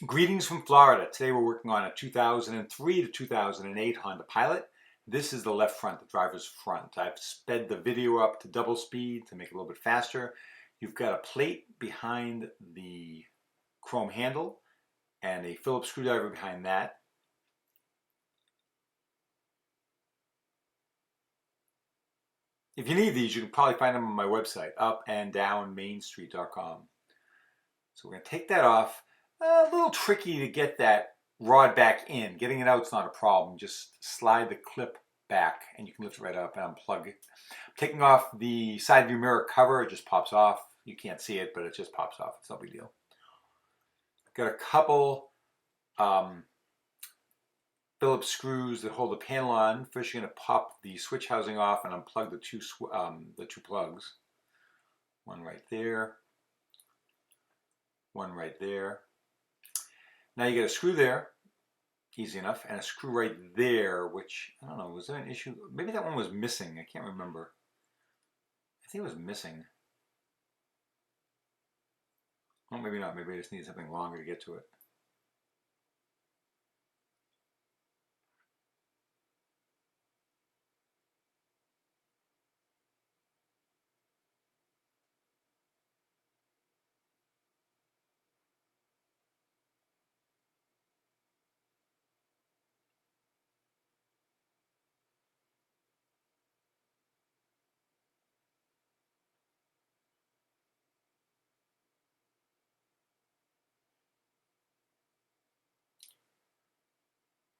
Greetings from Florida. Today we're working on a 2003 to 2008 Honda Pilot. This is the left front, the driver's front. I've sped the video up to double speed to make it a little bit faster. You've got a plate behind the chrome handle and a Phillips screwdriver behind that. If you need these, you can probably find them on my website, upanddownmainstreet.com. So we're going to take that off. A little tricky to get that rod back in. Getting it out is not a problem. Just slide the clip back and you can lift it right up and unplug it. Taking off the side view mirror cover, it just pops off. You can't see it, but it just pops off. It's no big deal. Got a couple Phillips screws that hold the panel on. First, you're going to pop the switch housing off and unplug the two plugs. One right there. One right there. Now you get a screw there, easy enough, and a screw right there, which, I don't know, was there an issue? Maybe that one was missing. I can't remember. I think it was missing. Well, maybe not. Maybe I just need something longer to get to it.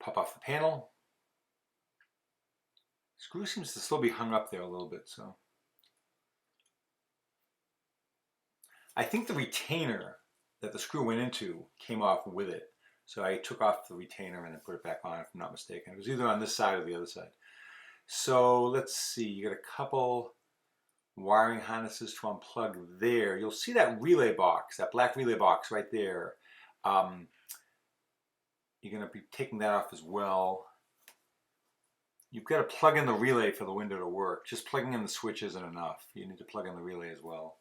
Pop off the panel. Screw seems to still be hung up there a little bit, so. I think the retainer that the screw went into came off with it. So I took off the retainer and then put it back on, if I'm not mistaken. It was either on this side or the other side. So let's see, you got a couple wiring harnesses to unplug there. You'll see that relay box, that black relay box right there. You're going to be taking that off as well. You've got to plug in the relay for the window to work. Just plugging in the switch isn't enough. You need to plug in the relay as well.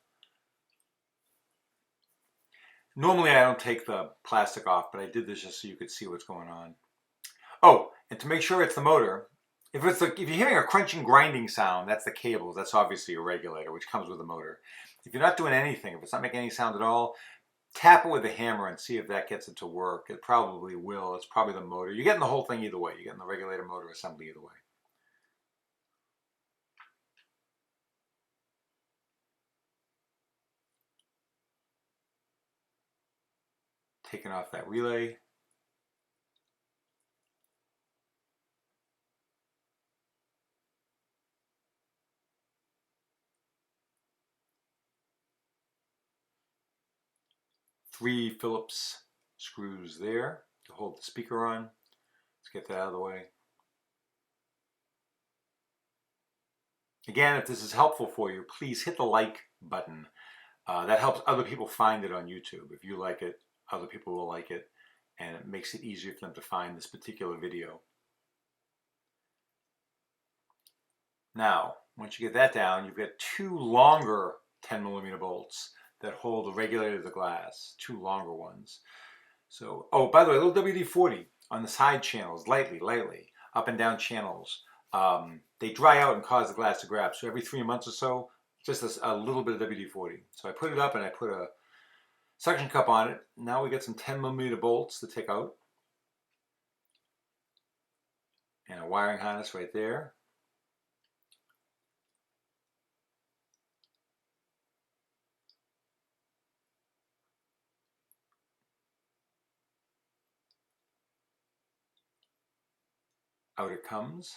Normally I don't take the plastic off, but I did this just so you could see what's going on. Oh, and to make sure it's the motor, if you're hearing a crunching, grinding sound, that's the cables. That's obviously a regulator, which comes with the motor. If you're not doing anything, if it's not making any sound at all, tap it with a hammer and see if that gets it to work. It probably will. It's probably the motor. You're getting the whole thing either way. You're getting the regulator motor assembly either way. Taking off that relay. Three Phillips screws there to hold the speaker on. Let's get that out of the way. Again, if this is helpful for you, please hit the like button. That helps other people find it on YouTube. If you like it, other people will like it, and it makes it easier for them to find this particular video. Now, once you get that down, you've got two longer 10mm bolts that hold the regulator of the glass, two longer ones. So, oh, by the way, a little WD-40 on the side channels, lightly, up and down channels. They dry out and cause the glass to grab. So every 3 months or so, just a little bit of WD-40. So I put it up and I put a suction cup on it. Now we get some 10mm bolts to take out. And a wiring harness right there. Out it comes.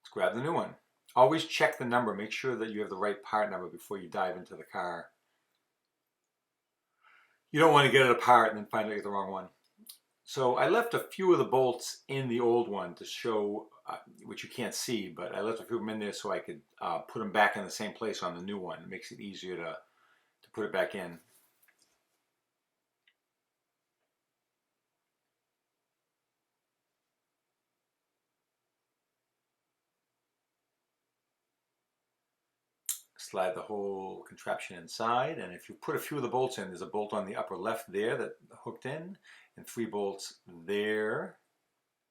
Let's grab the new one. Always check the number. Make sure that you have the right part number before you dive into the car. You don't want to get it apart and then find out you get the wrong one. So I left a few of the bolts in the old one to show, which you can't see, but I left a few of them in there so I could put them back in the same place on the new one. It makes it easier to put it back in. slide the whole contraption inside, and if you put a few of the bolts in, there's a bolt on the upper left there that hooked in, and 3 bolts there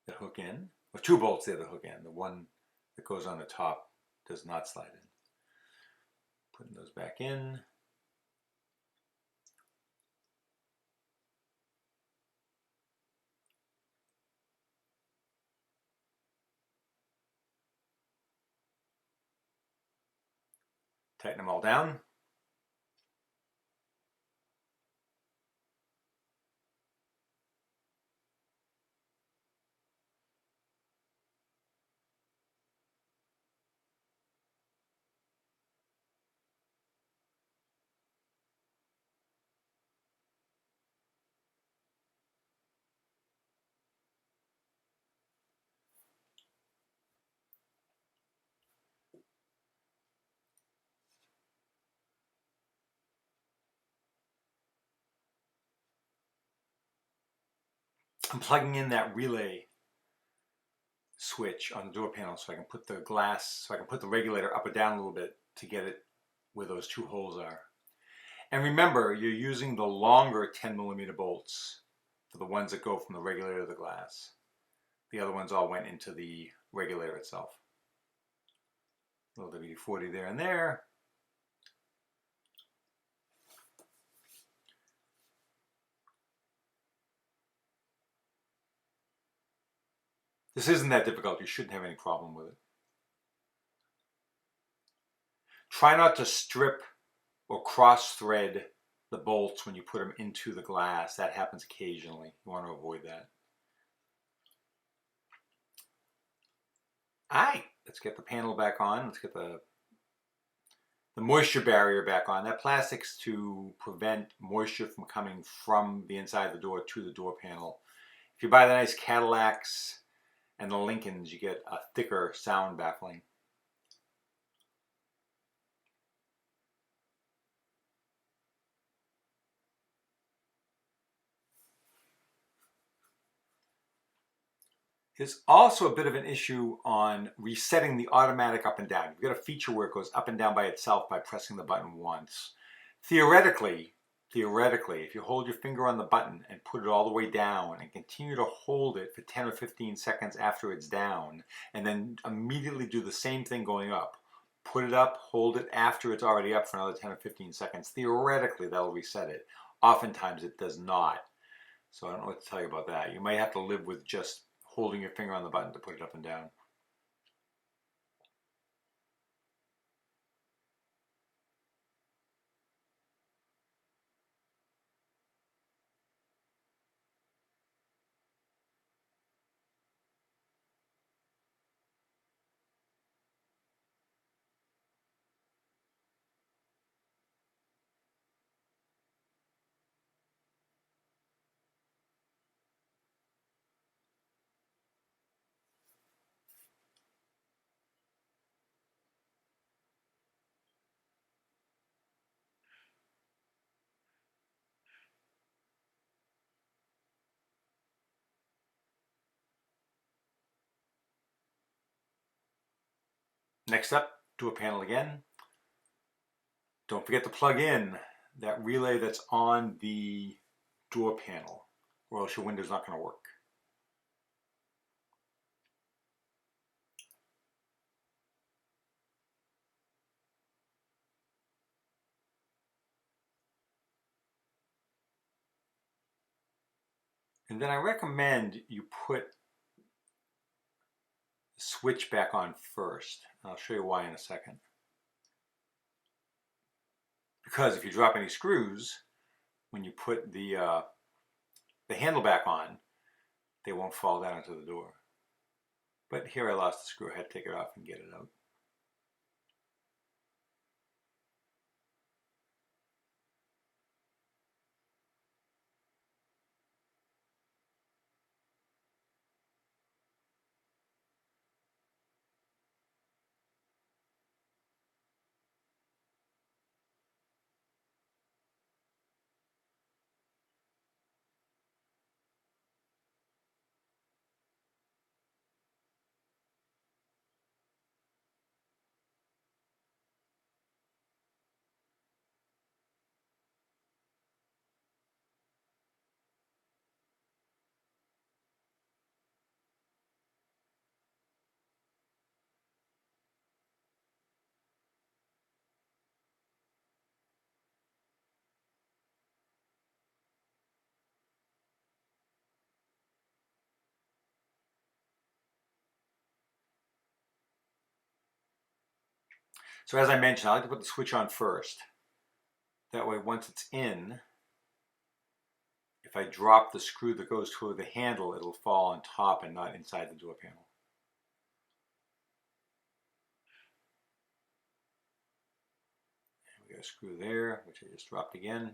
that hook in, or 2 bolts there that hook in. The one that goes on the top does not slide in. Putting those back in. Tighten them all down. I'm plugging in that relay switch on the door panel so I can put the glass, so I can put the regulator up or down a little bit to get it where those 2 holes are. And remember, you're using the longer 10mm bolts for the ones that go from the regulator to the glass. The other ones all went into the regulator itself. A little WD-40 there and there. This isn't that difficult. You shouldn't have any problem with it. Try not to strip or cross-thread the bolts when you put them into the glass. That happens occasionally. You want to avoid that. All right, let's get the panel back on. Let's get the moisture barrier back on. That plastic's to prevent moisture from coming from the inside of the door to the door panel. If you buy the nice Cadillacs and the Lincolns, you get a thicker sound baffling. There's also a bit of an issue on resetting the automatic up and down. You've got a feature where it goes up and down by itself by pressing the button once. Theoretically, if you hold your finger on the button and put it all the way down and continue to hold it for 10 or 15 seconds after it's down, and then immediately do the same thing going up, put it up, hold it after it's already up for another 10 or 15 seconds, theoretically that'll reset it. Oftentimes it does not. So I don't know what to tell you about that. You might have to live with just holding your finger on the button to put it up and down. Next up, door panel again. Don't forget to plug in that relay that's on the door panel, or else your window's not going to work. And then I recommend you put the switch back on first. I'll show you why in a second. Because if you drop any screws, when you put the handle back on, they won't fall down into the door. But here I lost the screw. I had to take it off and get it out. So as I mentioned, I like to put the switch on first. That way, once it's in, if I drop the screw that goes toward the handle, it'll fall on top and not inside the door panel. And we got a screw there, which I just dropped again.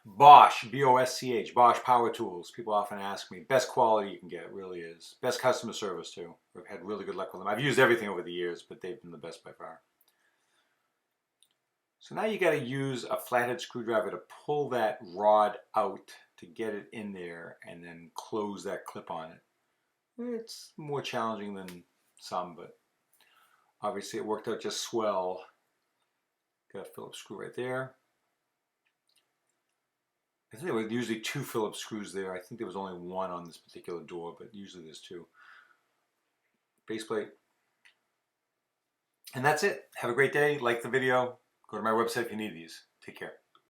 Bosch, B-O-S-C-H, Bosch Power Tools. People often ask me, best quality you can get, it really is. Best customer service too. We've had really good luck with them. I've used everything over the years, but they've been the best by far. So now you got to use a flathead screwdriver to pull that rod out to get it in there and then close that clip on it. It's more challenging than some, but obviously it worked out just swell. Got a Phillips screw right there. I think there were usually 2 Phillips screws there. I think there was only 1 on this particular door, but usually there's 2. Base plate. And that's it. Have a great day. Like the video. Go to my website if you need these. Take care.